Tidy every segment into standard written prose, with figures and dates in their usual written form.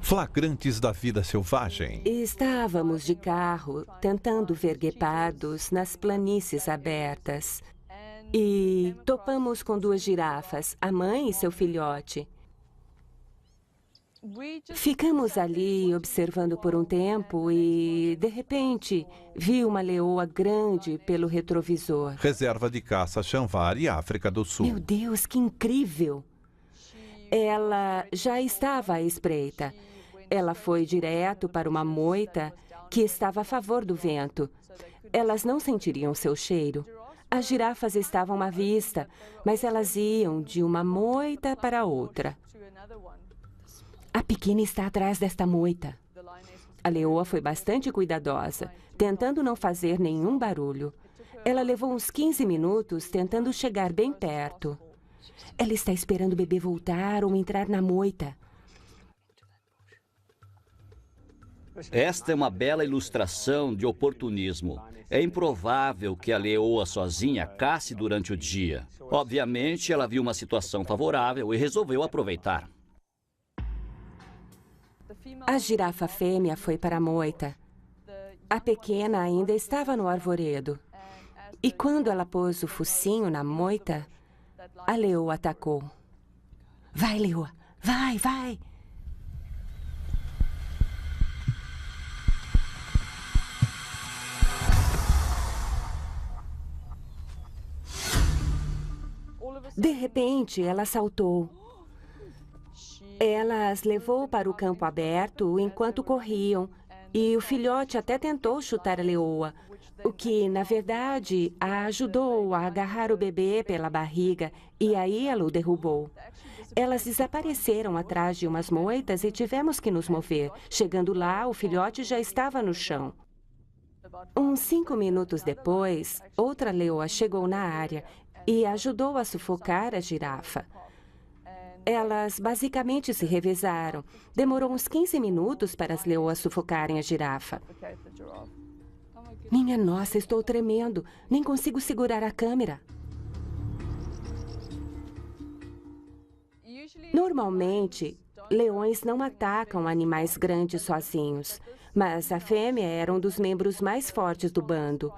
Flagrantes da vida selvagem. Estávamos de carro, tentando ver guepardos nas planícies abertas. E topamos com duas girafas, a mãe e seu filhote. Ficamos ali observando por um tempo e, de repente, vi uma leoa grande pelo retrovisor. Reserva de caça Chanvari, África do Sul. Meu Deus, que incrível! Ela já estava à espreita. Ela foi direto para uma moita que estava a favor do vento. Elas não sentiriam seu cheiro. As girafas estavam à vista, mas elas iam de uma moita para outra. A pequena está atrás desta moita. A leoa foi bastante cuidadosa, tentando não fazer nenhum barulho. Ela levou uns 15 minutos tentando chegar bem perto. Ela está esperando o bebê voltar ou entrar na moita. Esta é uma bela ilustração de oportunismo. É improvável que a leoa sozinha cace durante o dia. Obviamente, ela viu uma situação favorável e resolveu aproveitar. A girafa fêmea foi para a moita. A pequena ainda estava no arvoredo. E quando ela pôs o focinho na moita, a leoa atacou. Vai, leoa! Vai, vai! De repente, ela saltou. Ela as levou para o campo aberto enquanto corriam, e o filhote até tentou chutar a leoa, o que, na verdade, a ajudou a agarrar o bebê pela barriga, e aí ela o derrubou. Elas desapareceram atrás de umas moitas e tivemos que nos mover. Chegando lá, o filhote já estava no chão. Uns 5 minutos depois, outra leoa chegou na área e ajudou a sufocar a girafa. Elas basicamente se revezaram. Demorou uns 15 minutos para as leoas sufocarem a girafa. Minha nossa, estou tremendo. Nem consigo segurar a câmera. Normalmente, leões não atacam animais grandes sozinhos. Mas a fêmea era um dos membros mais fortes do bando.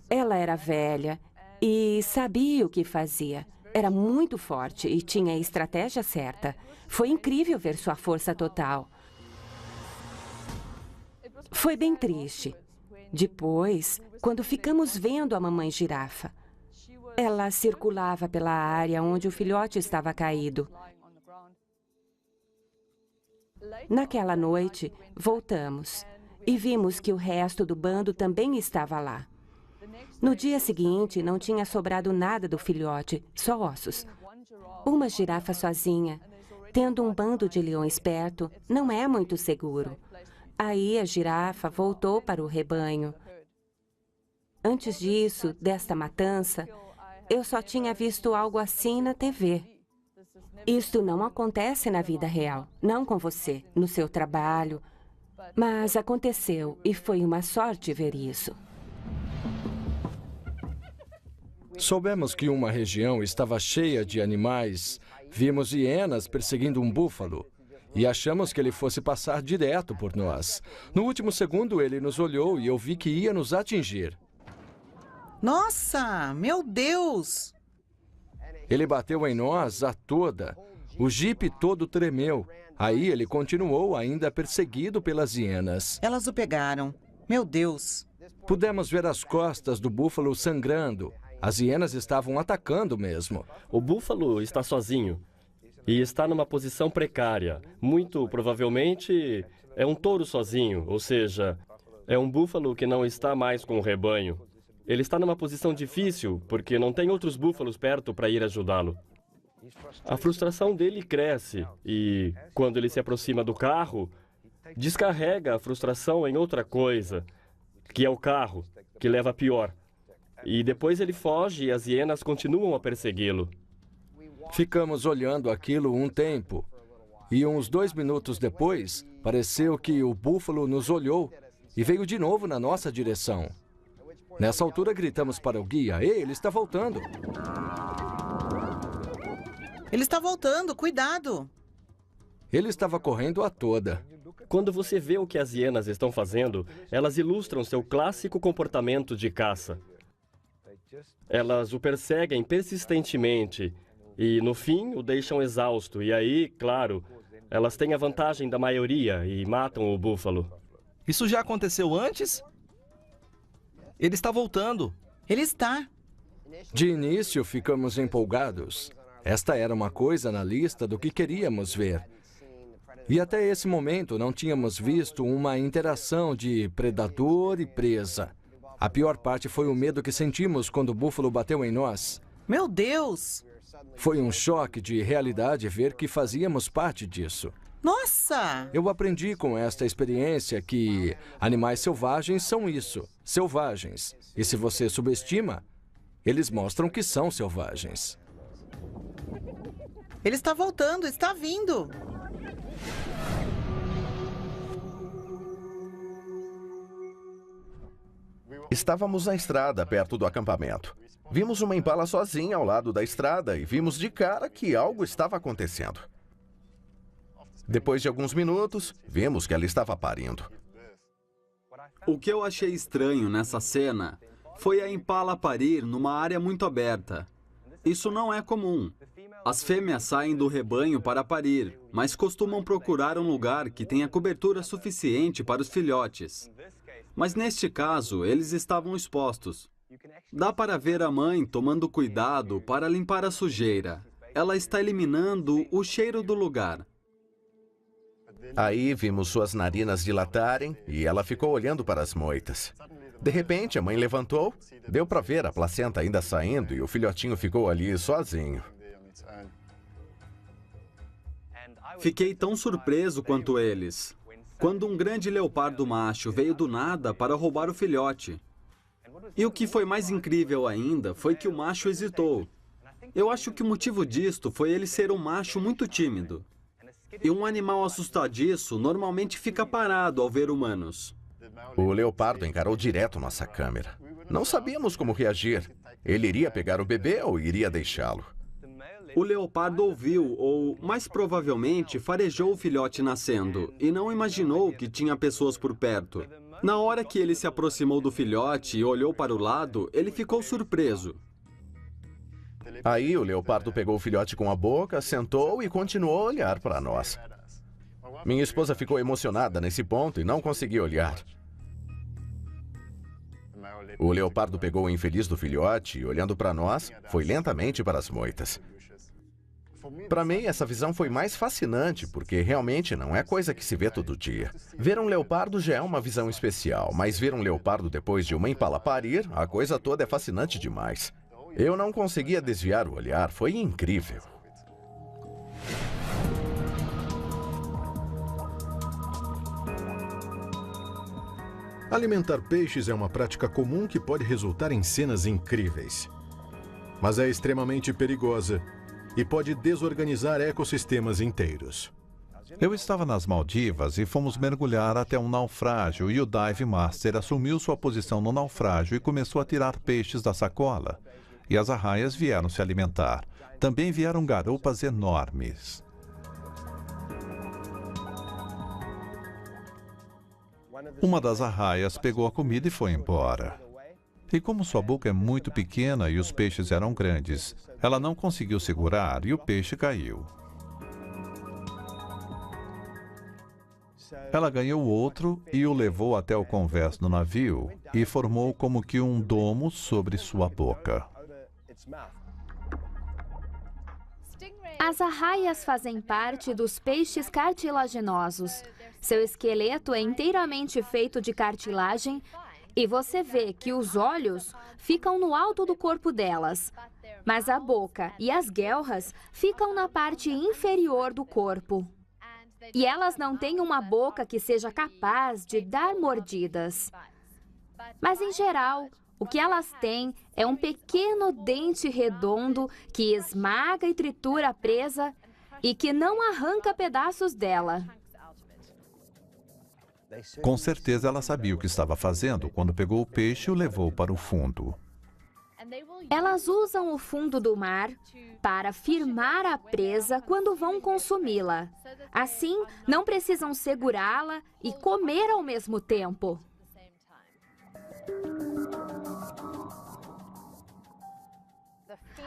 Ela era velha e sabia o que fazia. Era muito forte e tinha a estratégia certa. Foi incrível ver sua força total. Foi bem triste. Depois, quando ficamos vendo a mamãe girafa, ela circulava pela área onde o filhote estava caído. Naquela noite, voltamos e vimos que o resto do bando também estava lá. No dia seguinte, não tinha sobrado nada do filhote, só ossos. Uma girafa sozinha, tendo um bando de leões perto, não é muito seguro. Aí a girafa voltou para o rebanho. Antes disso, desta matança, eu só tinha visto algo assim na TV. Isto não acontece na vida real, não com você, no seu trabalho. Mas aconteceu e foi uma sorte ver isso. Soubemos que uma região estava cheia de animais. Vimos hienas perseguindo um búfalo e achamos que ele fosse passar direto por nós. No último segundo, ele nos olhou e eu vi que ia nos atingir. Nossa, meu Deus! Ele bateu em nós a toda. O jipe todo tremeu. Aí ele continuou ainda perseguido pelas hienas. Elas o pegaram. Meu Deus! Pudemos ver as costas do búfalo sangrando. As hienas estavam atacando mesmo. O búfalo está sozinho e está numa posição precária. Muito provavelmente é um touro sozinho, ou seja, é um búfalo que não está mais com o rebanho. Ele está numa posição difícil porque não tem outros búfalos perto para ir ajudá-lo. A frustração dele cresce e, quando ele se aproxima do carro, descarrega a frustração em outra coisa, que é o carro, que leva a pior. E depois ele foge e as hienas continuam a persegui-lo. Ficamos olhando aquilo um tempo. E uns 2 minutos depois, pareceu que o búfalo nos olhou e veio de novo na nossa direção. Nessa altura, gritamos para o guia: "Ei, ele está voltando!" Ele está voltando, cuidado! Ele estava correndo a toda. Quando você vê o que as hienas estão fazendo, elas ilustram seu clássico comportamento de caça. Elas o perseguem persistentemente e, no fim, o deixam exausto. E aí, claro, elas têm a vantagem da maioria e matam o búfalo. Isso já aconteceu antes? Ele está voltando. Ele está. De início, ficamos empolgados. Esta era uma coisa na lista do que queríamos ver. E até esse momento não tínhamos visto uma interação de predador e presa. A pior parte foi o medo que sentimos quando o búfalo bateu em nós. Meu Deus! Foi um choque de realidade ver que fazíamos parte disso. Nossa! Eu aprendi com esta experiência que animais selvagens são isso, selvagens. E se você subestima, eles mostram que são selvagens. Ele está voltando, está vindo. Estávamos na estrada, perto do acampamento. Vimos uma impala sozinha ao lado da estrada e vimos de cara que algo estava acontecendo. Depois de alguns minutos, vimos que ela estava parindo. O que eu achei estranho nessa cena foi a impala parir numa área muito aberta. Isso não é comum. As fêmeas saem do rebanho para parir, mas costumam procurar um lugar que tenha cobertura suficiente para os filhotes. Mas neste caso, eles estavam expostos. Dá para ver a mãe tomando cuidado para limpar a sujeira. Ela está eliminando o cheiro do lugar. Aí vimos suas narinas dilatarem e ela ficou olhando para as moitas. De repente, a mãe levantou, deu para ver a placenta ainda saindo e o filhotinho ficou ali sozinho. Fiquei tão surpreso quanto eles, quando um grande leopardo macho veio do nada para roubar o filhote. E o que foi mais incrível ainda foi que o macho hesitou. Eu acho que o motivo disto foi ele ser um macho muito tímido. E um animal assustadiço normalmente fica parado ao ver humanos. O leopardo encarou direto nossa câmera. Não sabíamos como reagir. Ele iria pegar o bebê ou iria deixá-lo? O leopardo ouviu, ou mais provavelmente farejou o filhote nascendo, e não imaginou que tinha pessoas por perto. Na hora que ele se aproximou do filhote e olhou para o lado, ele ficou surpreso. Aí o leopardo pegou o filhote com a boca, sentou e continuou a olhar para nós. Minha esposa ficou emocionada nesse ponto e não conseguia olhar. O leopardo pegou o infeliz do filhote e, olhando para nós, foi lentamente para as moitas. Para mim, essa visão foi mais fascinante, porque realmente não é coisa que se vê todo dia. Ver um leopardo já é uma visão especial, mas ver um leopardo depois de uma impala parir, a coisa toda é fascinante demais. Eu não conseguia desviar o olhar, foi incrível. Alimentar peixes é uma prática comum que pode resultar em cenas incríveis. Mas é extremamente perigosa e pode desorganizar ecossistemas inteiros. Eu estava nas Maldivas e fomos mergulhar até um naufrágio e o Dive Master assumiu sua posição no naufrágio e começou a tirar peixes da sacola. E as arraias vieram se alimentar. Também vieram garoupas enormes. Uma das arraias pegou a comida e foi embora. E como sua boca é muito pequena e os peixes eram grandes, ela não conseguiu segurar e o peixe caiu. Ela ganhou outro e o levou até o convés do navio e formou como que um domo sobre sua boca. As arraias fazem parte dos peixes cartilaginosos. Seu esqueleto é inteiramente feito de cartilagem e você vê que os olhos ficam no alto do corpo delas, mas a boca e as guelras ficam na parte inferior do corpo. E elas não têm uma boca que seja capaz de dar mordidas. Mas, em geral, o que elas têm é um pequeno dente redondo que esmaga e tritura a presa e que não arranca pedaços dela. Com certeza ela sabia o que estava fazendo quando pegou o peixe e o levou para o fundo. Elas usam o fundo do mar para firmar a presa quando vão consumi-la. Assim, não precisam segurá-la e comer ao mesmo tempo.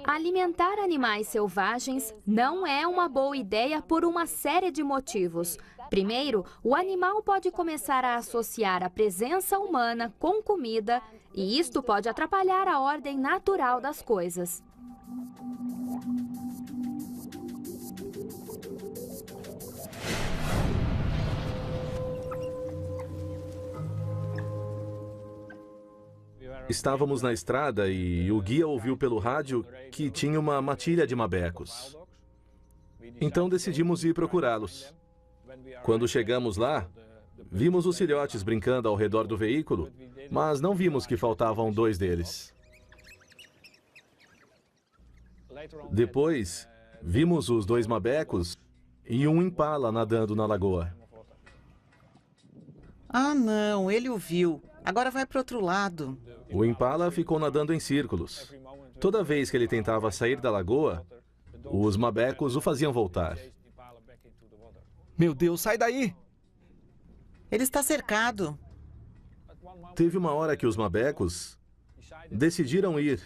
Alimentar animais selvagens não é uma boa ideia por uma série de motivos. Primeiro, o animal pode começar a associar a presença humana com comida, e isto pode atrapalhar a ordem natural das coisas. Estávamos na estrada e o guia ouviu pelo rádio que tinha uma matilha de mabecos. Então decidimos ir procurá-los. Quando chegamos lá, vimos os filhotes brincando ao redor do veículo, mas não vimos que faltavam 2 deles. Depois, vimos os 2 mabecos e um impala nadando na lagoa. Ah, não, ele o viu. Agora vai para o outro lado. O impala ficou nadando em círculos. Toda vez que ele tentava sair da lagoa, os mabecos o faziam voltar. Meu Deus, sai daí! Ele está cercado. Teve uma hora que os mabecos decidiram ir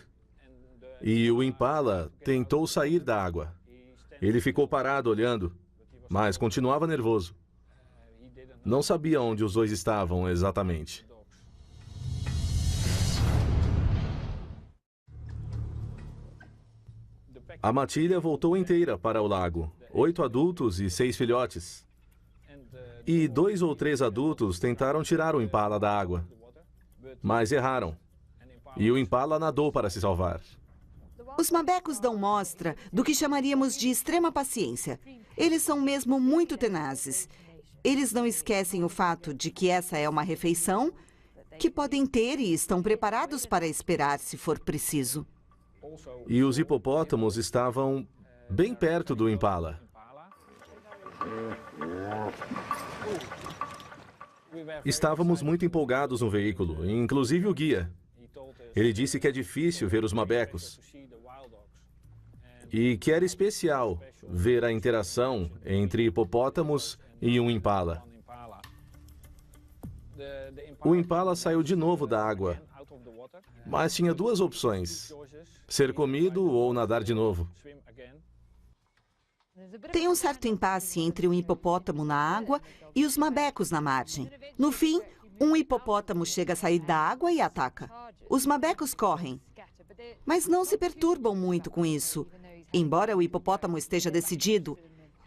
e o impala tentou sair da água. Ele ficou parado olhando, mas continuava nervoso. Não sabia onde os 2 estavam exatamente. A matilha voltou inteira para o lago, 8 adultos e 6 filhotes. E 2 ou 3 adultos tentaram tirar o impala da água, mas erraram. E o impala nadou para se salvar. Os mabecos dão mostra do que chamaríamos de extrema paciência. Eles são mesmo muito tenazes. Eles não esquecem o fato de que essa é uma refeição que podem ter e estão preparados para esperar se for preciso. E os hipopótamos estavam bem perto do impala. Estávamos muito empolgados no veículo, inclusive o guia. Ele disse que é difícil ver os mabecos e que era especial ver a interação entre hipopótamos e um impala. O impala saiu de novo da água, mas tinha 2 opções: ser comido ou nadar de novo. Tem um certo impasse entre um hipopótamo na água e os mabecos na margem. No fim, um hipopótamo chega a sair da água e ataca. Os mabecos correm, mas não se perturbam muito com isso. Embora o hipopótamo esteja decidido,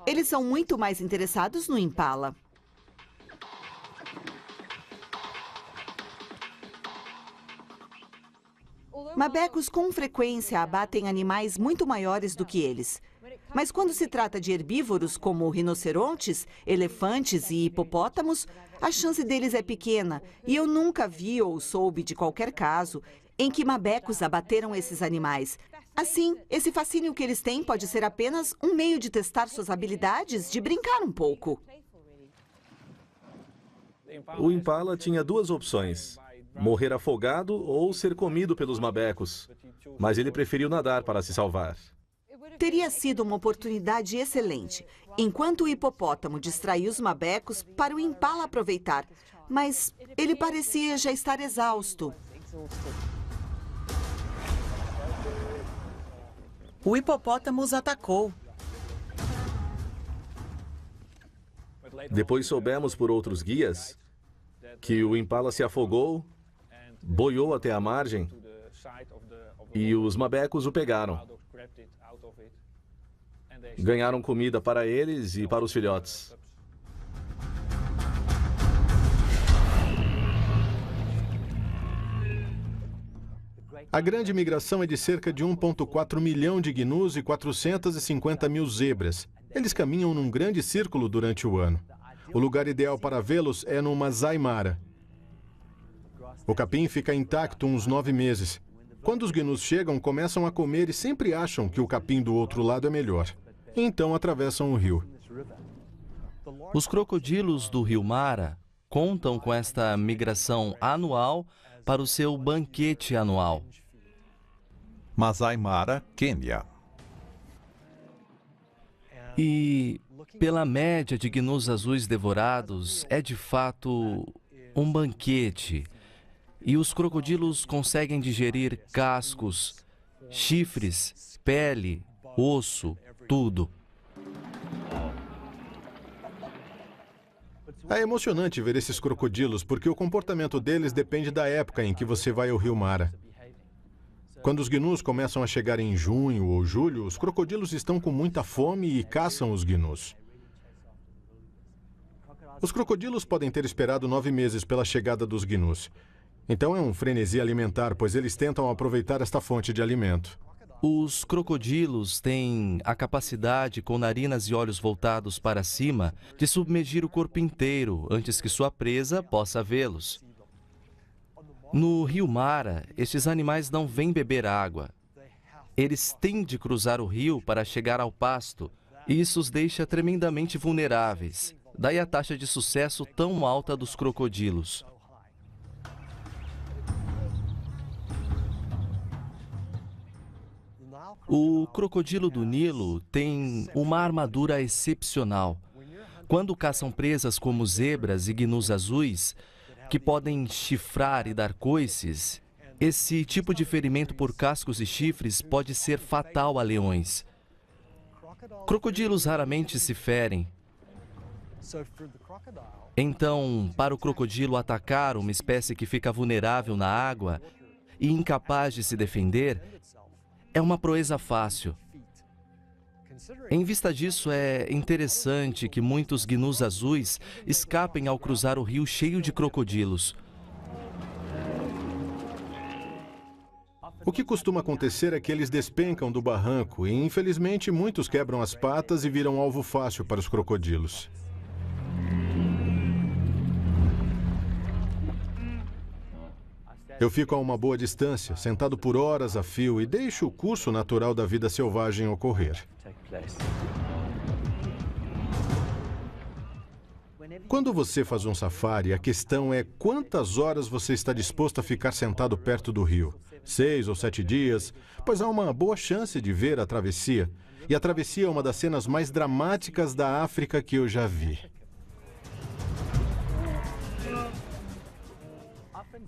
eles são muito mais interessados no impala. Mabecos com frequência abatem animais muito maiores do que eles. Mas quando se trata de herbívoros como rinocerontes, elefantes e hipopótamos, a chance deles é pequena e eu nunca vi ou soube de qualquer caso em que mabecos abateram esses animais. Assim, esse fascínio que eles têm pode ser apenas um meio de testar suas habilidades, de brincar um pouco. O impala tinha 2 opções: morrer afogado ou ser comido pelos mabecos. Mas ele preferiu nadar para se salvar. Teria sido uma oportunidade excelente, enquanto o hipopótamo distraía os mabecos para o impala aproveitar. Mas ele parecia já estar exausto. O hipopótamo os atacou. Depois soubemos por outros guias que o impala se afogou, boiou até a margem e os mabecos o pegaram. Ganharam comida para eles e para os filhotes. A grande migração é de cerca de 1,4 milhão de gnus e 450 mil zebras. Eles caminham num grande círculo durante o ano. O lugar ideal para vê-los é no Masai Mara. O capim fica intacto uns 9 meses. Quando os gnus chegam, começam a comer e sempre acham que o capim do outro lado é melhor. Então atravessam o rio. Os crocodilos do rio Mara contam com esta migração anual para o seu banquete anual. Masai Mara, Quênia. E, pela média de gnus azuis devorados, é de fato um banquete. E os crocodilos conseguem digerir cascos, chifres, pele, osso, tudo. É emocionante ver esses crocodilos, porque o comportamento deles depende da época em que você vai ao rio Mara. Quando os gnus começam a chegar em junho ou julho, os crocodilos estão com muita fome e caçam os gnus. Os crocodilos podem ter esperado 9 meses pela chegada dos gnus. Então é um frenesi alimentar, pois eles tentam aproveitar esta fonte de alimento. Os crocodilos têm a capacidade, com narinas e olhos voltados para cima, de submergir o corpo inteiro antes que sua presa possa vê-los. No rio Mara, estes animais não vêm beber água. Eles têm de cruzar o rio para chegar ao pasto, e isso os deixa tremendamente vulneráveis. Daí a taxa de sucesso tão alta dos crocodilos. O crocodilo do Nilo tem uma armadura excepcional. Quando caçam presas como zebras e gnus azuis, que podem chifrar e dar coices, esse tipo de ferimento por cascos e chifres pode ser fatal a leões. Crocodilos raramente se ferem. Então, para o crocodilo atacar uma espécie que fica vulnerável na água e incapaz de se defender, é uma proeza fácil. Em vista disso, é interessante que muitos gnus azuis escapem ao cruzar o rio cheio de crocodilos. O que costuma acontecer é que eles despencam do barranco e, infelizmente, muitos quebram as patas e viram alvo fácil para os crocodilos. Eu fico a uma boa distância, sentado por horas a fio e deixo o curso natural da vida selvagem ocorrer. Quando você faz um safari, a questão é quantas horas você está disposto a ficar sentado perto do rio. 6 ou 7 dias, pois há uma boa chance de ver a travessia. E a travessia é uma das cenas mais dramáticas da África que eu já vi.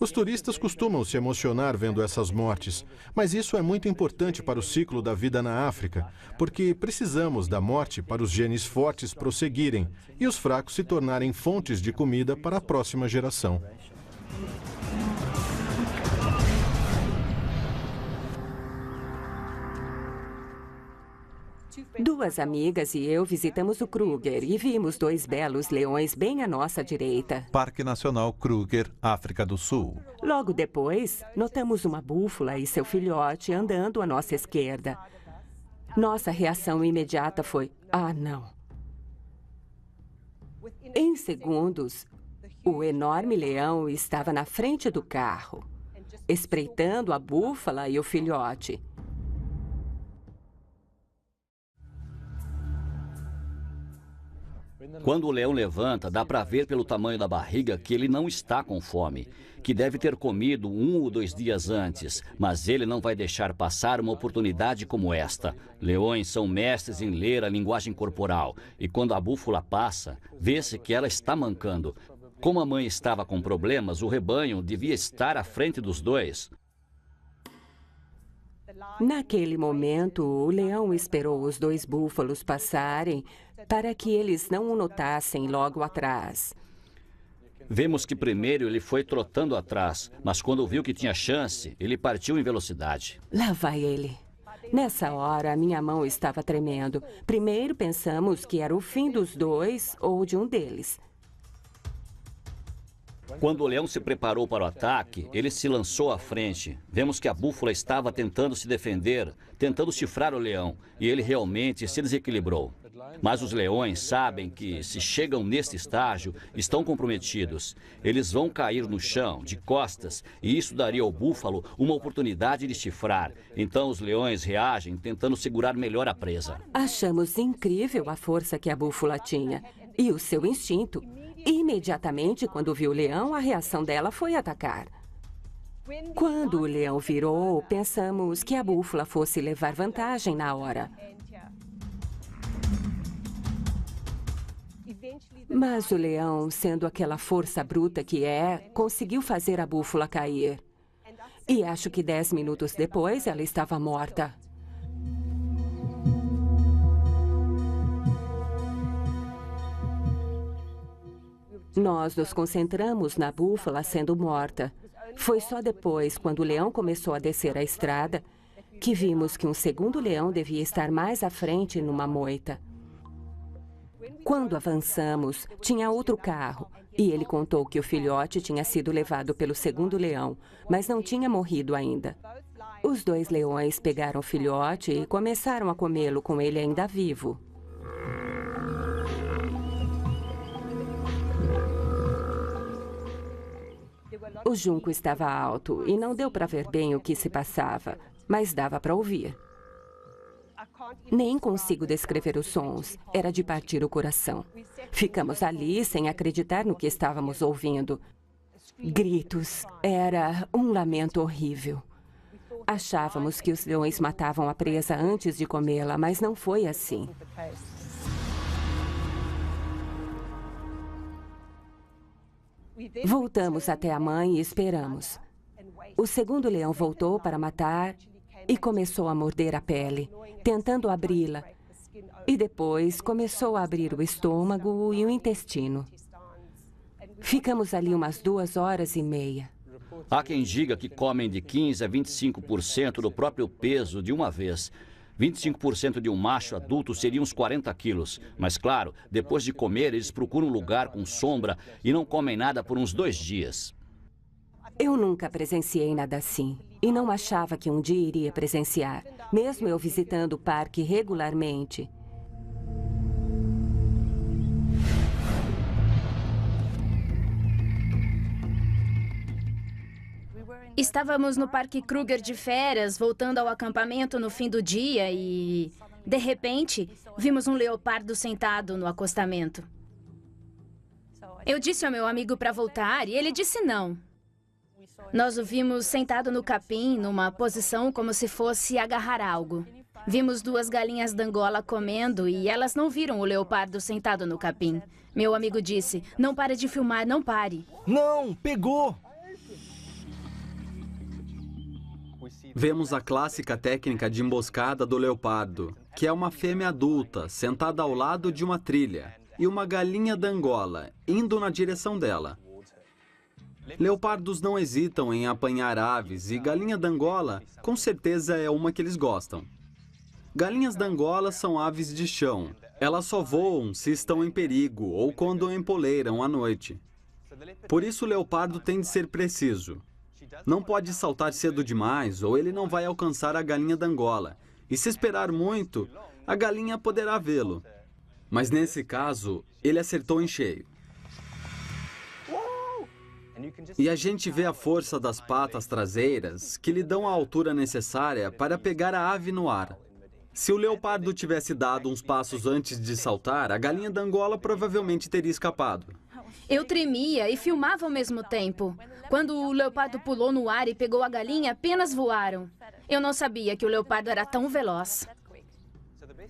Os turistas costumam se emocionar vendo essas mortes, mas isso é muito importante para o ciclo da vida na África, porque precisamos da morte para os genes fortes prosseguirem e os fracos se tornarem fontes de comida para a próxima geração. Duas amigas e eu visitamos o Kruger e vimos 2 belos leões bem à nossa direita. Parque Nacional Kruger, África do Sul. Logo depois, notamos uma búfala e seu filhote andando à nossa esquerda. Nossa reação imediata foi: ah, não. Em segundos, o enorme leão estava na frente do carro, espreitando a búfala e o filhote. Quando o leão levanta, dá para ver pelo tamanho da barriga que ele não está com fome, que deve ter comido 1 ou 2 dias antes, mas ele não vai deixar passar uma oportunidade como esta. Leões são mestres em ler a linguagem corporal, e quando a búfala passa, vê-se que ela está mancando. Como a mãe estava com problemas, o rebanho devia estar à frente dos 2. Naquele momento, o leão esperou os 2 búfalos passarem para que eles não o notassem logo atrás. Vemos que primeiro ele foi trotando atrás, mas quando viu que tinha chance, ele partiu em velocidade. Lá vai ele. Nessa hora, a minha mão estava tremendo. Primeiro pensamos que era o fim dos 2 ou de um deles. Quando o leão se preparou para o ataque, ele se lançou à frente. Vemos que a búfala estava tentando se defender, tentando chifrar o leão, e ele realmente se desequilibrou. Mas os leões sabem que, se chegam neste estágio, estão comprometidos. Eles vão cair no chão, de costas, e isso daria ao búfalo uma oportunidade de chifrar. Então os leões reagem, tentando segurar melhor a presa. Achamos incrível a força que a búfala tinha e o seu instinto. Imediatamente, quando viu o leão, a reação dela foi atacar. Quando o leão virou, pensamos que a búfala fosse levar vantagem na hora. Mas o leão, sendo aquela força bruta que é, conseguiu fazer a búfala cair. E acho que 10 minutos depois ela estava morta. Nós nos concentramos na búfala sendo morta. Foi só depois, quando o leão começou a descer a estrada, que vimos que um segundo leão devia estar mais à frente numa moita. Quando avançamos, tinha outro carro, e ele contou que o filhote tinha sido levado pelo segundo leão, mas não tinha morrido ainda. Os 2 leões pegaram o filhote e começaram a comê-lo com ele ainda vivo. O junco estava alto e não deu para ver bem o que se passava, mas dava para ouvir. Nem consigo descrever os sons, era de partir o coração. Ficamos ali sem acreditar no que estávamos ouvindo. Gritos, era um lamento horrível. Achávamos que os leões matavam a presa antes de comê-la, mas não foi assim. Voltamos até a mãe e esperamos. O segundo leão voltou para matar e começou a morder a pele, tentando abri-la. E depois começou a abrir o estômago e o intestino. Ficamos ali umas 2h30. Há quem diga que comem de 15% a 25% do próprio peso de uma vez. 25% de um macho adulto seria uns 40 quilos. Mas, claro, depois de comer, eles procuram um lugar com sombra e não comem nada por uns 2 dias. Eu nunca presenciei nada assim. E não achava que um dia iria presenciar, mesmo eu visitando o parque regularmente. Estávamos no Parque Kruger de férias, voltando ao acampamento no fim do dia e, de repente, vimos um leopardo sentado no acostamento. Eu disse ao meu amigo para voltar e ele disse não. Nós o vimos sentado no capim, numa posição como se fosse agarrar algo. Vimos 2 galinhas d'Angola comendo e elas não viram o leopardo sentado no capim. Meu amigo disse, não pare de filmar, não pare. Não, pegou! Vemos a clássica técnica de emboscada do leopardo, que é uma fêmea adulta sentada ao lado de uma trilha e uma galinha d'Angola indo na direção dela. Leopardos não hesitam em apanhar aves e galinha d'Angola com certeza é uma que eles gostam. Galinhas d'Angola são aves de chão. Elas só voam se estão em perigo ou quando empoleiram à noite. Por isso o leopardo tem de ser preciso. Não pode saltar cedo demais ou ele não vai alcançar a galinha d'Angola. E se esperar muito, a galinha poderá vê-lo. Mas nesse caso, ele acertou em cheio. E a gente vê a força das patas traseiras que lhe dão a altura necessária para pegar a ave no ar. Se o leopardo tivesse dado uns passos antes de saltar, a galinha d'Angola provavelmente teria escapado. Eu tremia e filmava ao mesmo tempo. Quando o leopardo pulou no ar e pegou a galinha, apenas voaram. Eu não sabia que o leopardo era tão veloz.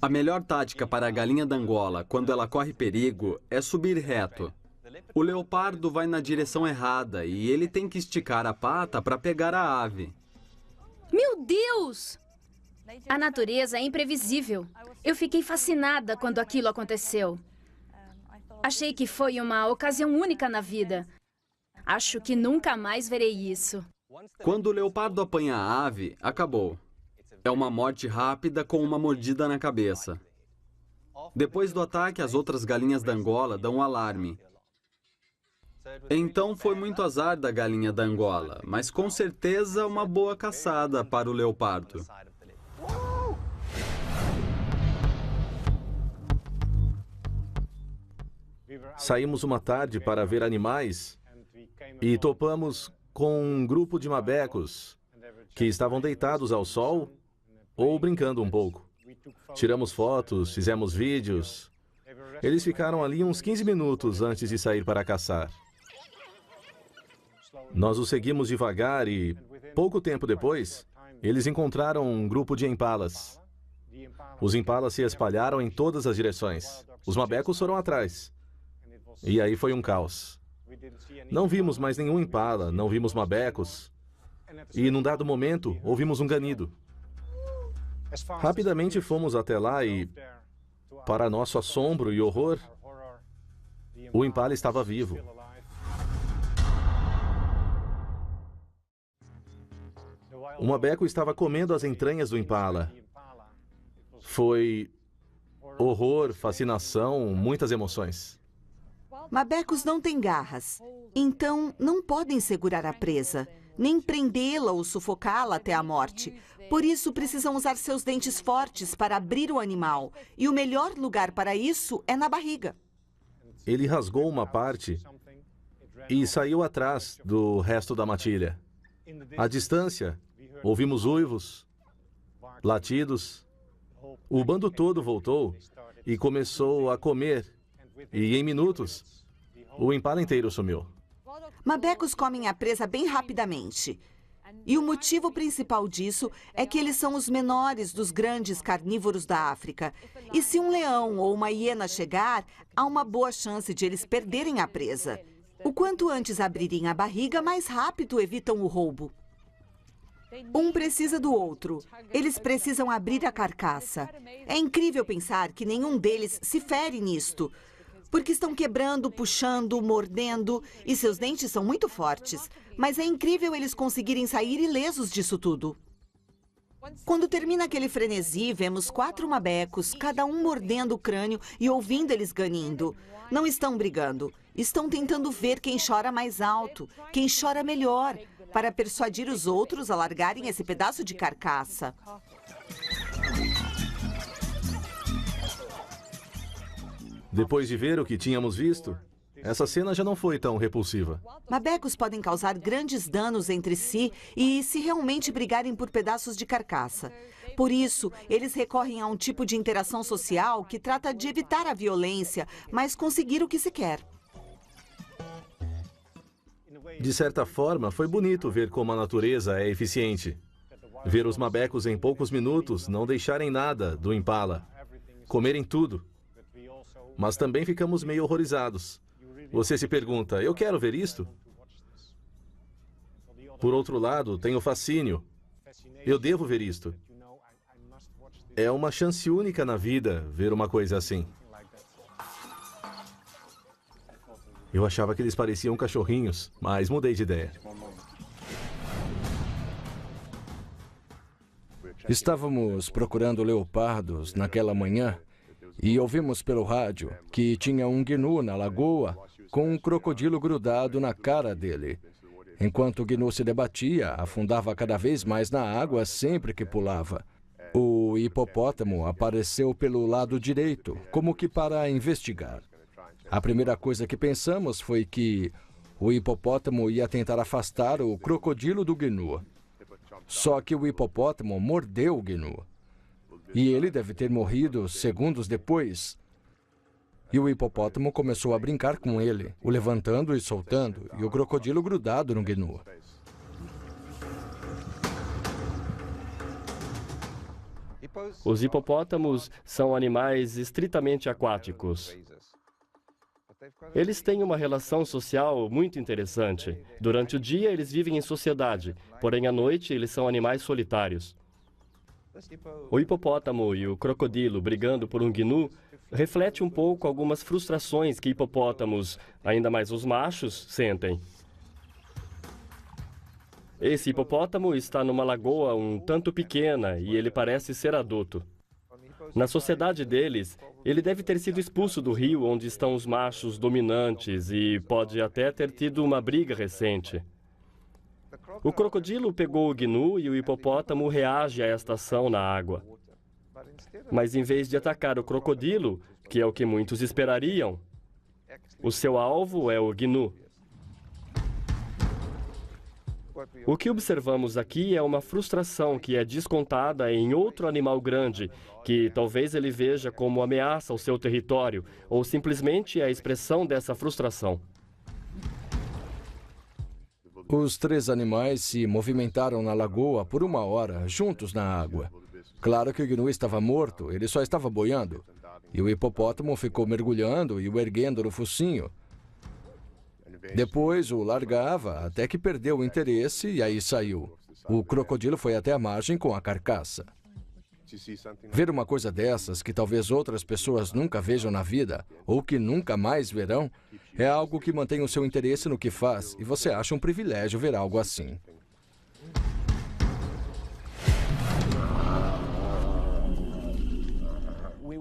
A melhor tática para a galinha d'Angola, quando ela corre perigo, é subir reto. O leopardo vai na direção errada e ele tem que esticar a pata para pegar a ave. Meu Deus! A natureza é imprevisível. Eu fiquei fascinada quando aquilo aconteceu. Achei que foi uma ocasião única na vida. Acho que nunca mais verei isso. Quando o leopardo apanha a ave, acabou. É uma morte rápida com uma mordida na cabeça. Depois do ataque, as outras galinhas d'Angola dão um alarme. Então foi muito azar da galinha d'Angola, mas com certeza uma boa caçada para o leopardo. Saímos uma tarde para ver animais e topamos com um grupo de mabecos que estavam deitados ao sol ou brincando um pouco. Tiramos fotos, fizemos vídeos. Eles ficaram ali uns 15 minutos antes de sair para caçar. Nós os seguimos devagar e, pouco tempo depois, eles encontraram um grupo de impalas. Os impalas se espalharam em todas as direções. Os mabecos foram atrás. E aí foi um caos. Não vimos mais nenhum impala, não vimos mabecos. E, num dado momento, ouvimos um ganido. Rapidamente fomos até lá e, para nosso assombro e horror, o impala estava vivo. O mabeco estava comendo as entranhas do impala. Foi horror, fascinação, muitas emoções. Mabecos não têm garras, então não podem segurar a presa, nem prendê-la ou sufocá-la até a morte. Por isso, precisam usar seus dentes fortes para abrir o animal. E o melhor lugar para isso é na barriga. Ele rasgou uma parte e saiu atrás do resto da matilha. À distância, ouvimos uivos, latidos. O bando todo voltou e começou a comer. E em minutos, o impala inteiro sumiu. Mabecos comem a presa bem rapidamente. E o motivo principal disso é que eles são os menores dos grandes carnívoros da África. E se um leão ou uma hiena chegar, há uma boa chance de eles perderem a presa. O quanto antes abrirem a barriga, mais rápido evitam o roubo. Um precisa do outro. Eles precisam abrir a carcaça. É incrível pensar que nenhum deles se fere nisto, porque estão quebrando, puxando, mordendo, e seus dentes são muito fortes. Mas é incrível eles conseguirem sair ilesos disso tudo. Quando termina aquele frenesi, vemos 4 mabecos, cada um mordendo o crânio e ouvindo eles ganindo. Não estão brigando. Estão tentando ver quem chora mais alto, quem chora melhor, para persuadir os outros a largarem esse pedaço de carcaça. Depois de ver o que tínhamos visto, essa cena já não foi tão repulsiva. Mabecos podem causar grandes danos entre si e se realmente brigarem por pedaços de carcaça. Por isso, eles recorrem a um tipo de interação social que trata de evitar a violência, mas conseguir o que se quer. De certa forma, foi bonito ver como a natureza é eficiente. Ver os mabecos em poucos minutos não deixarem nada do impala, comerem tudo. Mas também ficamos meio horrorizados. Você se pergunta, eu quero ver isto? Por outro lado, tem o fascínio. Eu devo ver isto. É uma chance única na vida ver uma coisa assim. Eu achava que eles pareciam cachorrinhos, mas mudei de ideia. Estávamos procurando leopardos naquela manhã e ouvimos pelo rádio que tinha um gnu na lagoa com um crocodilo grudado na cara dele. Enquanto o gnu se debatia, afundava cada vez mais na água sempre que pulava. O hipopótamo apareceu pelo lado direito, como que para investigar. A primeira coisa que pensamos foi que o hipopótamo ia tentar afastar o crocodilo do gnu. Só que o hipopótamo mordeu o gnu. E ele deve ter morrido segundos depois. E o hipopótamo começou a brincar com ele, o levantando e soltando, e o crocodilo grudado no gnu. Os hipopótamos são animais estritamente aquáticos. Eles têm uma relação social muito interessante. Durante o dia, eles vivem em sociedade, porém, à noite, eles são animais solitários. O hipopótamo e o crocodilo brigando por um gnu reflete um pouco algumas frustrações que hipopótamos, ainda mais os machos, sentem. Esse hipopótamo está numa lagoa um tanto pequena e ele parece ser adulto. Na sociedade deles, ele deve ter sido expulso do rio onde estão os machos dominantes e pode até ter tido uma briga recente. O crocodilo pegou o gnu e o hipopótamo reage a esta ação na água. Mas em vez de atacar o crocodilo, que é o que muitos esperariam, o seu alvo é o gnu. O que observamos aqui é uma frustração que é descontada em outro animal grande, que talvez ele veja como ameaça ao seu território, ou simplesmente a expressão dessa frustração. Os 3 animais se movimentaram na lagoa por 1 hora, juntos na água. Claro que o gnu estava morto, ele só estava boiando. E o hipopótamo ficou mergulhando e o erguendo no focinho. Depois o largava até que perdeu o interesse e aí saiu. O crocodilo foi até a margem com a carcaça. Ver uma coisa dessas, que talvez outras pessoas nunca vejam na vida, ou que nunca mais verão, é algo que mantém o seu interesse no que faz, e você acha um privilégio ver algo assim.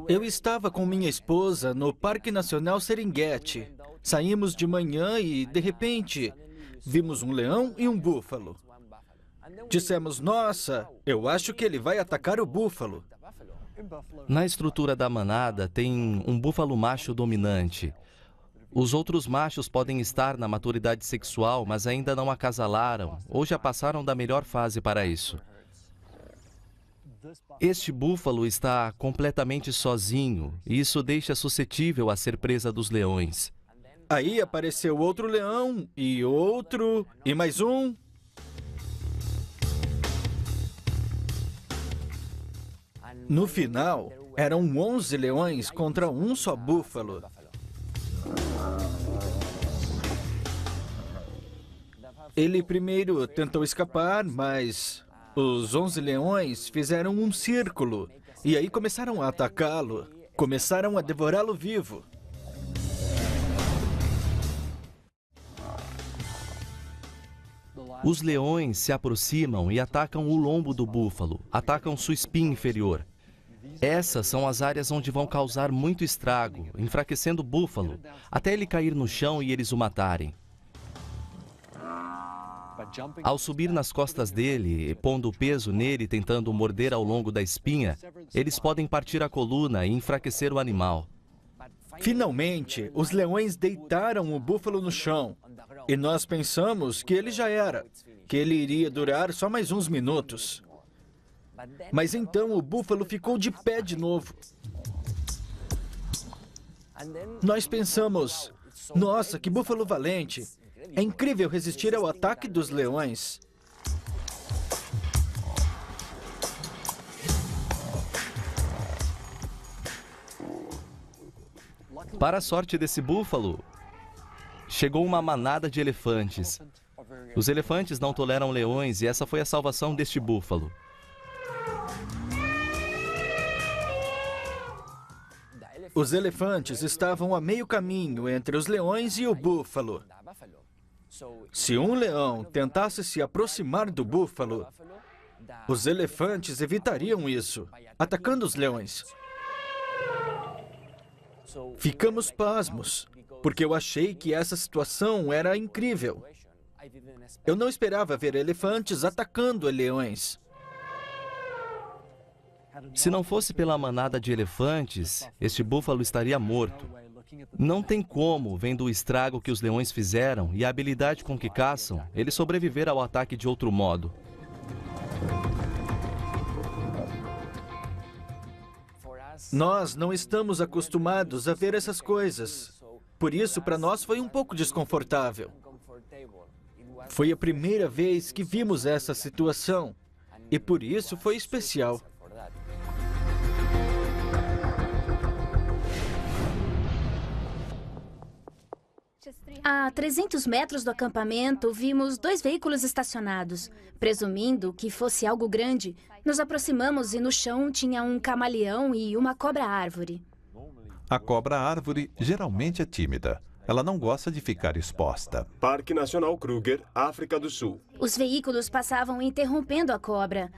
Eu estava com minha esposa no Parque Nacional Serengeti. Saímos de manhã e, de repente, vimos um leão e um búfalo. Dissemos, nossa, eu acho que ele vai atacar o búfalo. Na estrutura da manada tem um búfalo macho dominante. Os outros machos podem estar na maturidade sexual, mas ainda não acasalaram ou já passaram da melhor fase para isso. Este búfalo está completamente sozinho e isso deixa suscetível a ser presa dos leões. Aí apareceu outro leão, e outro, e mais um. No final, eram 11 leões contra um só búfalo. Ele primeiro tentou escapar, mas os 11 leões fizeram um círculo e aí começaram a atacá-lo. Começaram a devorá-lo vivo. Os leões se aproximam e atacam o lombo do búfalo, atacam sua espinha inferior. Essas são as áreas onde vão causar muito estrago, enfraquecendo o búfalo, até ele cair no chão e eles o matarem. Ao subir nas costas dele, pondo o peso nele, tentando morder ao longo da espinha, eles podem partir a coluna e enfraquecer o animal. Finalmente, os leões deitaram o búfalo no chão. E nós pensamos que ele já era, que ele iria durar só mais uns minutos. Mas então o búfalo ficou de pé de novo. Nós pensamos, nossa, que búfalo valente. É incrível resistir ao ataque dos leões. Para a sorte desse búfalo, chegou uma manada de elefantes. Os elefantes não toleram leões e essa foi a salvação deste búfalo. Os elefantes estavam a meio caminho entre os leões e o búfalo. Se um leão tentasse se aproximar do búfalo, os elefantes evitariam isso, atacando os leões. Ficamos pasmos, porque eu achei que essa situação era incrível. Eu não esperava ver elefantes atacando leões. Se não fosse pela manada de elefantes, este búfalo estaria morto. Não tem como, vendo o estrago que os leões fizeram e a habilidade com que caçam, ele sobreviver ao ataque de outro modo. Nós não estamos acostumados a ver essas coisas. Por isso, para nós foi um pouco desconfortável. Foi a primeira vez que vimos essa situação. E por isso foi especial. A 300 metros do acampamento, vimos 2 veículos estacionados. Presumindo que fosse algo grande, nos aproximamos e no chão tinha um camaleão e uma cobra-árvore. A cobra-árvore geralmente é tímida. Ela não gosta de ficar exposta. Parque Nacional Kruger, África do Sul. Os veículos passavam interrompendo a cobra.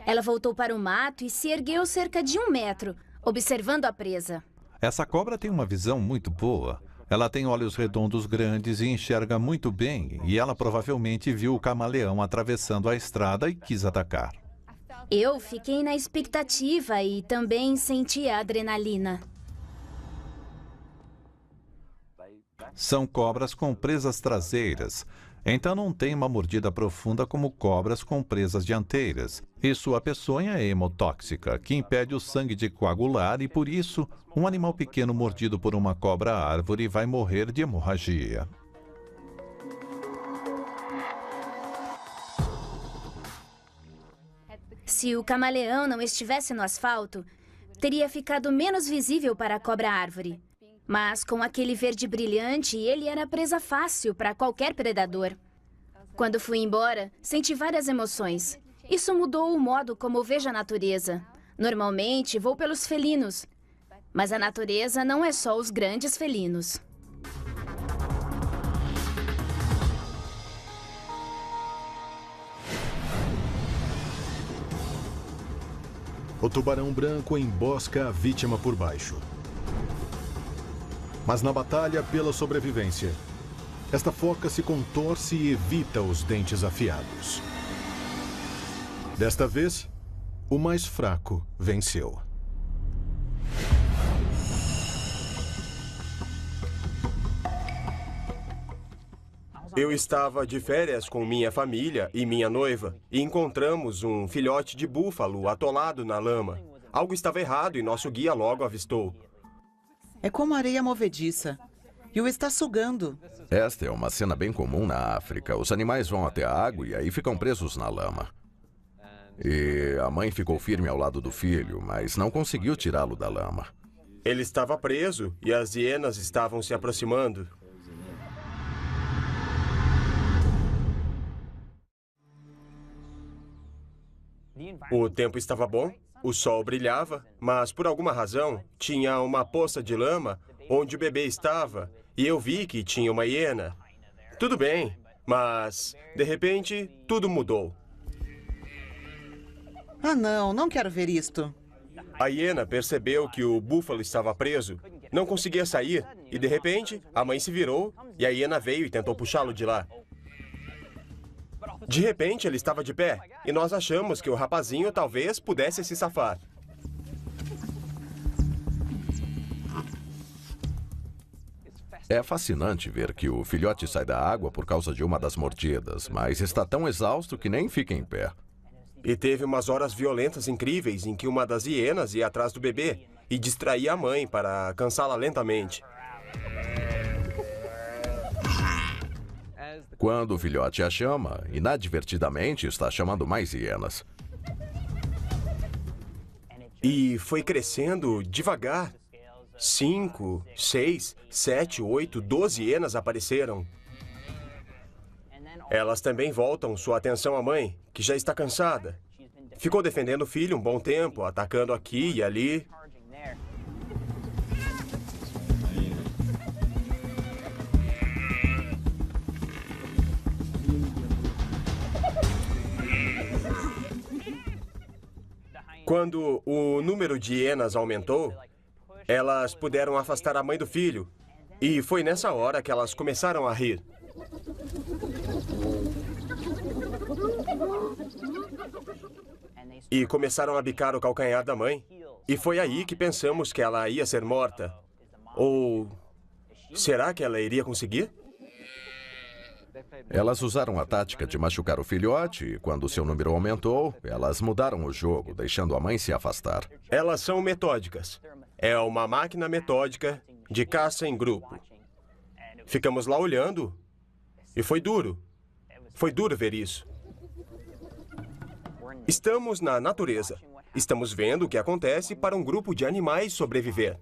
Ela voltou para o mato e se ergueu cerca de 1 metro, observando a presa. Essa cobra tem uma visão muito boa. Ela tem olhos redondos grandes e enxerga muito bem, e ela provavelmente viu o camaleão atravessando a estrada e quis atacar. Eu fiquei na expectativa e também senti a adrenalina. São cobras com presas traseiras, então não tem uma mordida profunda como cobras com presas dianteiras. E sua peçonha é hemotóxica, que impede o sangue de coagular e, por isso, um animal pequeno mordido por uma cobra-árvore vai morrer de hemorragia. se o camaleão não estivesse no asfalto, teria ficado menos visível para a cobra-árvore. Mas com aquele verde brilhante, ele era presa fácil para qualquer predador. Quando fui embora, senti várias emoções. Isso mudou o modo como vejo a natureza. Normalmente, vou pelos felinos. Mas a natureza não é só os grandes felinos. O tubarão branco embosca a vítima por baixo. Mas na batalha pela sobrevivência, esta foca se contorce e evita os dentes afiados. Desta vez, o mais fraco venceu. Eu estava de férias com minha família e minha noiva e encontramos um filhote de búfalo atolado na lama. Algo estava errado e nosso guia logo avistou. É como areia movediça. E o está sugando. Esta é uma cena bem comum na África. Os animais vão até a água e aí ficam presos na lama. E a mãe ficou firme ao lado do filho, mas não conseguiu tirá-lo da lama. Ele estava preso e as hienas estavam se aproximando. O tempo estava bom, o sol brilhava, mas por alguma razão tinha uma poça de lama onde o bebê estava e eu vi que tinha uma hiena. Tudo bem, mas de repente tudo mudou. Ah, não quero ver isto. A hiena percebeu que o búfalo estava preso, não conseguia sair e de repente a mãe se virou e a hiena veio e tentou puxá-lo de lá. De repente, ele estava de pé, e nós achamos que o rapazinho talvez pudesse se safar. É fascinante ver que o filhote sai da água por causa de uma das mordidas, mas está tão exausto que nem fica em pé. E teve umas horas violentas incríveis em que uma das hienas ia atrás do bebê e distraía a mãe para cansá-la lentamente. Quando o filhote a chama, inadvertidamente está chamando mais hienas. E foi crescendo devagar. 5, 6, 7, 8, 12 hienas apareceram. Elas também voltam sua atenção à mãe, que já está cansada. Ficou defendendo o filho um bom tempo, atacando aqui e ali. Quando o número de hienas aumentou, elas puderam afastar a mãe do filho. E foi nessa hora que elas começaram a rir. E começaram a bicar o calcanhar da mãe. E foi aí que pensamos que ela ia ser morta. Ou será que ela iria conseguir? Elas usaram a tática de machucar o filhote e, quando seu número aumentou, elas mudaram o jogo, deixando a mãe se afastar. Elas são metódicas. É uma máquina metódica de caça em grupo. Ficamos lá olhando e foi duro. Foi duro ver isso. Estamos na natureza. Estamos vendo o que acontece para um grupo de animais sobreviver.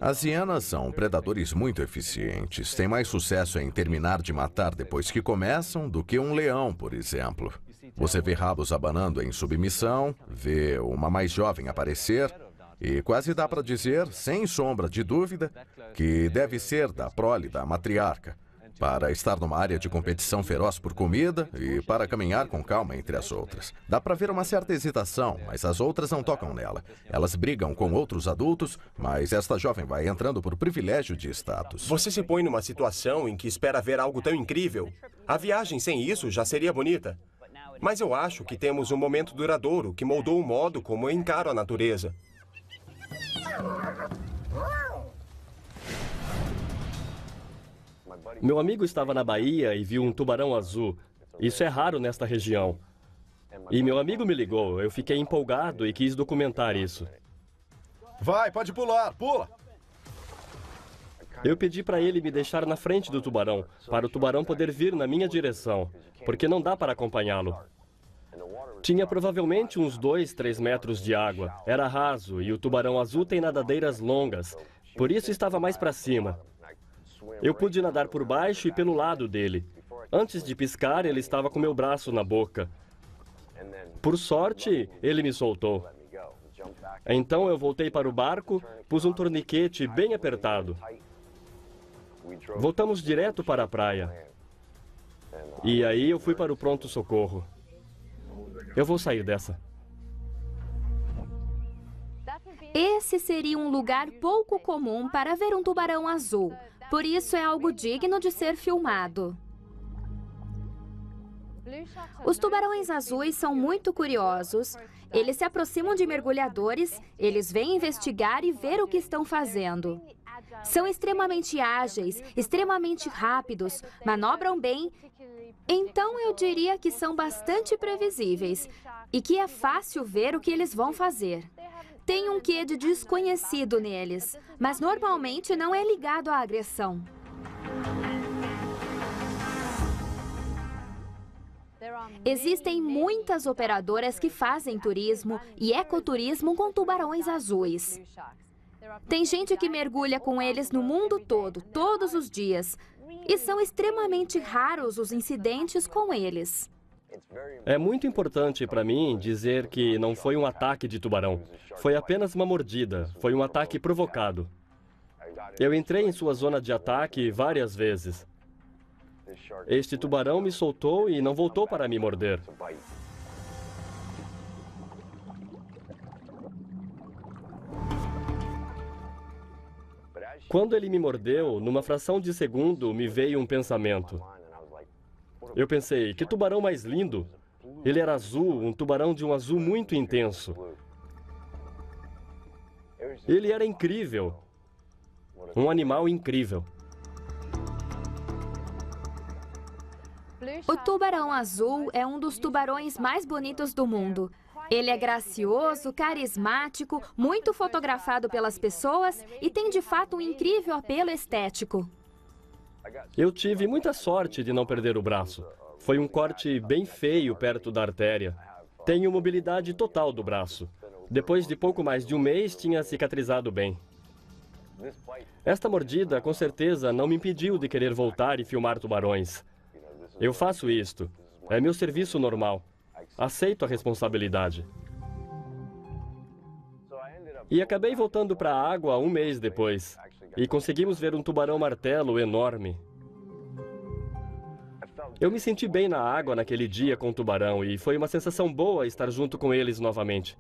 As hienas são predadores muito eficientes. Têm mais sucesso em terminar de matar depois que começam do que um leão, por exemplo. Você vê rabos abanando em submissão, vê uma mais jovem aparecer e quase dá para dizer, sem sombra de dúvida, que deve ser da prole da matriarca, para estar numa área de competição feroz por comida e para caminhar com calma entre as outras. Dá para ver uma certa hesitação, mas as outras não tocam nela. Elas brigam com outros adultos, mas esta jovem vai entrando por privilégio de status. Você se põe numa situação em que espera ver algo tão incrível. A viagem sem isso já seria bonita. Mas eu acho que temos um momento duradouro que moldou o modo como eu encaro a natureza. Meu amigo estava na Bahia e viu um tubarão azul. Isso é raro nesta região. E meu amigo me ligou. Eu fiquei empolgado e quis documentar isso. Vai, pode pular, pula! Eu pedi para ele me deixar na frente do tubarão, para o tubarão poder vir na minha direção, porque não dá para acompanhá-lo. Tinha provavelmente uns 2, 3 metros de água. Era raso e o tubarão azul tem nadadeiras longas. Por isso estava mais para cima. Eu pude nadar por baixo e pelo lado dele. Antes de piscar, ele estava com meu braço na boca. Por sorte, ele me soltou. Então eu voltei para o barco, pus um torniquete bem apertado. Voltamos direto para a praia. E aí eu fui para o pronto-socorro. Eu vou sair dessa. Esse seria um lugar pouco comum para ver um tubarão azul. Por isso é algo digno de ser filmado. Os tubarões azuis são muito curiosos. Eles se aproximam de mergulhadores, eles vêm investigar e ver o que estão fazendo. São extremamente ágeis, extremamente rápidos, manobram bem. Então eu diria que são bastante previsíveis e que é fácil ver o que eles vão fazer. Tem um quê de desconhecido neles, mas normalmente não é ligado à agressão. Existem muitas operadoras que fazem turismo e ecoturismo com tubarões azuis. Tem gente que mergulha com eles no mundo todo, todos os dias. E são extremamente raros os incidentes com eles. É muito importante para mim dizer que não foi um ataque de tubarão. Foi apenas uma mordida. Foi um ataque provocado. Eu entrei em sua zona de ataque várias vezes. Este tubarão me soltou e não voltou para me morder. Quando ele me mordeu, numa fração de segundo, me veio um pensamento. Eu pensei, que tubarão mais lindo! Ele era azul, um tubarão de um azul muito intenso. Ele era incrível. Um animal incrível. O tubarão azul é um dos tubarões mais bonitos do mundo. Ele é gracioso, carismático, muito fotografado pelas pessoas e tem de fato um incrível apelo estético. Eu tive muita sorte de não perder o braço. Foi um corte bem feio perto da artéria. Tenho mobilidade total do braço. Depois de pouco mais de um mês, tinha cicatrizado bem. Esta mordida, com certeza, não me impediu de querer voltar e filmar tubarões. Eu faço isto. É meu serviço normal. Aceito a responsabilidade. E acabei voltando para a água um mês depois. E conseguimos ver um tubarão-martelo enorme. Eu me senti bem na água naquele dia com o tubarão e foi uma sensação boa estar junto com eles novamente.